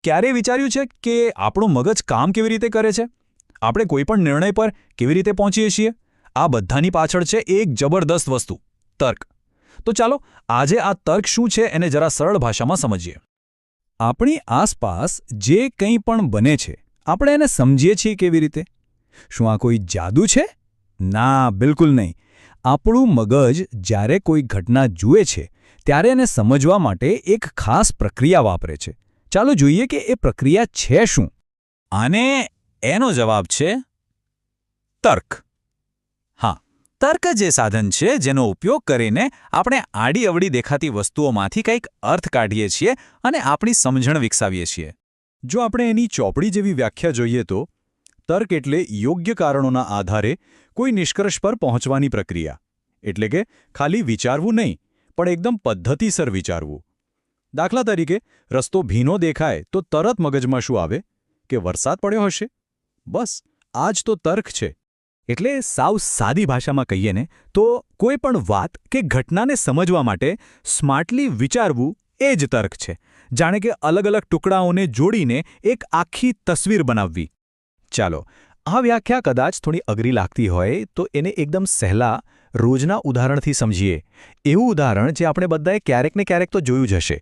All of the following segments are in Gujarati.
ક્યારે વિચાર્યું છે કે આપણું મગજ કામ કેવી રીતે કરે છે? આપણે કોઈ પણ નિર્ણય પર કેવી રીતે પહોંચીએ છીએ? આ બધાની પાછળ છે એક જબરદસ્ત વસ્તુ, તર્ક. તો ચાલો આજે આ તર્ક શું છે એને જરા સરળ ભાષામાં સમજીએ. આપણી આસપાસ જે કંઈ પણ બને છે, આપણે એને સમજીએ છીએ કેવી રીતે? શું આ કોઈ જાદુ છે? ના, બિલકુલ નહીં. આપણું મગજ જ્યારે કોઈ ઘટના જુએ છે ત્યારે એને સમજવા માટે એક ખાસ પ્રક્રિયા વાપરે છે. ચાલો જોઈએ કે એ પ્રક્રિયા છે શું. આને એનો જવાબ છે તર્ક. હા, તર્ક જ એ સાધન છે જેનો ઉપયોગ કરીને આપણે આડીઅવળી દેખાતી વસ્તુઓમાંથી કંઈક અર્થ કાઢીએ છીએ અને આપણી સમજણ વિકસાવીએ છીએ. જો આપણે એની ચોપડી જેવી વ્યાખ્યા જોઈએ તો તર્ક એટલે યોગ્ય કારણોના આધારે કોઈ નિષ્કર્ષ પર પહોંચવાની પ્રક્રિયા. એટલે કે ખાલી વિચારવું નહીં, પણ એકદમ પદ્ધતિસર વિચારવું. દાખલા તરીકે, રસ્તો ભીનો દેખાય તો તરત મગજમાં શું આવે? કે વરસાદ પડ્યો હશે. બસ, આ જ તો તર્ક છે. એટલે સાવ સાદી ભાષામાં કહીએ ને તો કોઈ પણ વાત કે ઘટનાને સમજવા માટે સ્માર્ટલી વિચારવું એ જ તર્ક છે. જાણે કે અલગ અલગ ટુકડાઓને જોડીને એક આખી તસવીર બનાવવી. ચાલો, આ વ્યાખ્યા કદાચ થોડી અઘરી લાગતી હોય તો એને એકદમ સહેલા રોજના ઉદાહરણથી સમજીએ. એવું ઉદાહરણ જે આપણે બધાએ ક્યારેક ને ક્યારેક તો જોયું જ હશે.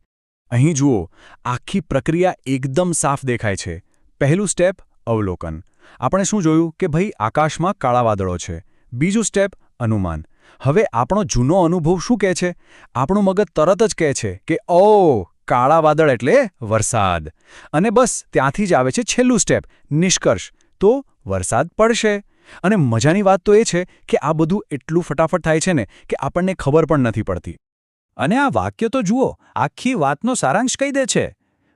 અહીં જુઓ, આખી પ્રક્રિયા એકદમ સાફ દેખાય છે. પહેલું સ્ટેપ, અવલોકન. આપણે શું જોયું કે ભાઈ આકાશમાં કાળા વાદળો છે. બીજું સ્ટેપ, અનુમાન. હવે આપણો જૂનો અનુભવ શું કહે છે? આપણું મગજ તરત જ કહે છે કે ઓહ, કાળા વાદળ એટલે વરસાદ. અને બસ ત્યાંથી જ આવે છે છેલ્લું સ્ટેપ, નિષ્કર્ષ. તો વરસાદ પડશે. અને મજાની વાત તો એ છે કે આ બધું એટલું ફટાફટ થાય છે ને કે આપણને ખબર પણ નથી પડતી. અને આ વાક્ય તો જુઓ, આખી વાતનો સારાંશ કહી દે છે.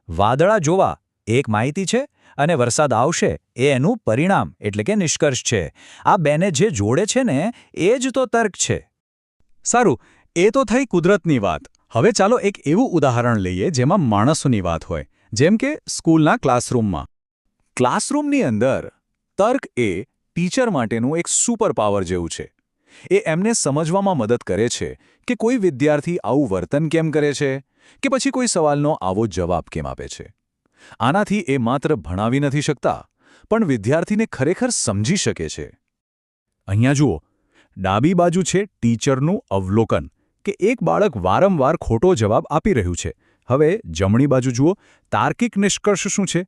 વાદળા જોવા એક માહિતી છે અને વરસાદ આવશે એ એનું પરિણામ એટલે કે નિષ્કર્ષ છે. આ બેને જે જોડે છે ને એ જ તો તર્ક છે. સારું, એ તો થઈ કુદરતની વાત. હવે ચાલો એક એવું ઉદાહરણ લઈએ જેમાં માણસોની વાત હોય, જેમ કે સ્કૂલના ક્લાસરૂમમાં. ક્લાસરૂમની અંદર તર્ક એ ટીચર માટેનું એક સુપર પાવર જેવું છે. એ એમને સમજવામાં મદદ કરે છે કે કોઈ વિદ્યાર્થી આવું વર્તન કેમ કરે છે, કે પછી કોઈ સવાલનો આવો જવાબ કેમ આપે છે. આનાથી એ માત્ર ભણાવી નથી શકતા, પણ વિદ્યાર્થીને ખરેખર સમજી શકે છે. અહીંયા જુઓ, ડાબી બાજુ છે ટીચરનું અવલોકન, કે એક બાળક વારંવાર ખોટો જવાબ આપી રહ્યું છે. હવે જમણી બાજુ જુઓ, તાર્કિક નિષ્કર્ષ શું છે?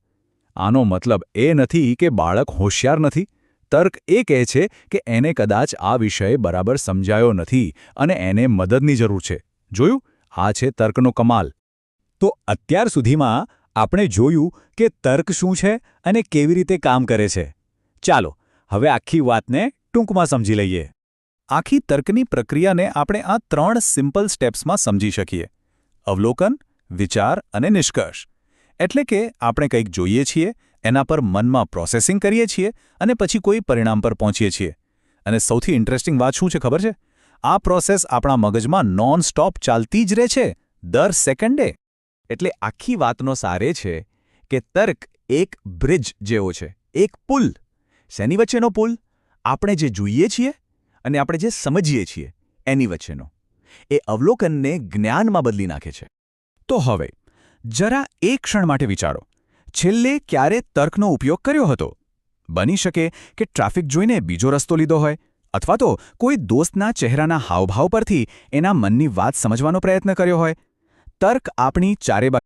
આનો મતલબ એ નથી કે બાળક હોશિયાર નથી. તર્ક એ કહે છે કે એને કદાચ આ વિષય બરાબર સમજાયો નથી અને એને મદદની જરૂર છે. જોયું? આ છે તર્કનો કમાલ. તો અત્યાર સુધીમાં આપણે જોયું કે તર્ક શું છે અને કેવી રીતે કામ કરે છે. ચાલો, હવે આખી વાતને ટૂંકમાં સમજી લઈએ. આખી તર્કની પ્રક્રિયાને આપણે આ 3 સિમ્પલ સ્ટેપ્સમાં સમજી શકીએ. અવલોકન, વિચાર અને નિષ્કર્ષ. એટલે કે આપણે કંઈક જોઈએ છીએ, એના પર મનમાં પ્રોસેસિંગ કરીએ છીએ અને પછી કોઈ પરિણામ પર પહોંચીએ છીએ. અને સૌથી ઇન્ટરેસ્ટિંગ વાત શું છે ખબર છે? આ પ્રોસેસ આપણા મગજમાં નોન સ્ટોપ ચાલતી જ રહે છે, દર સેકન્ડે. એટલે આખી વાતનો સાર એ છે કે તર્ક એક બ્રિજ જેવો છે, એક પુલ. શેની વચ્ચેનો પુલ? આપણે જે જોઈએ છીએ અને આપણે જે સમજીએ છીએ એની વચ્ચેનો. એ અવલોકનને જ્ઞાનમાં બદલી નાખે છે. તો હવે જરા એક ક્ષણ માટે વિચારો, છેલ્લે ક્યારે તર્કનો ઉપયોગ કર્યો હતો? બની શકે કે ટ્રાફિક જોઈને બીજો રસ્તો લીધો હોય, અથવા તો કોઈ દોસ્તના ચહેરાના હાવભાવ પરથી એના મનની વાત સમજવાનો પ્રયત્ન કર્યો હોય. તર્ક આપણી ચારે બાજુ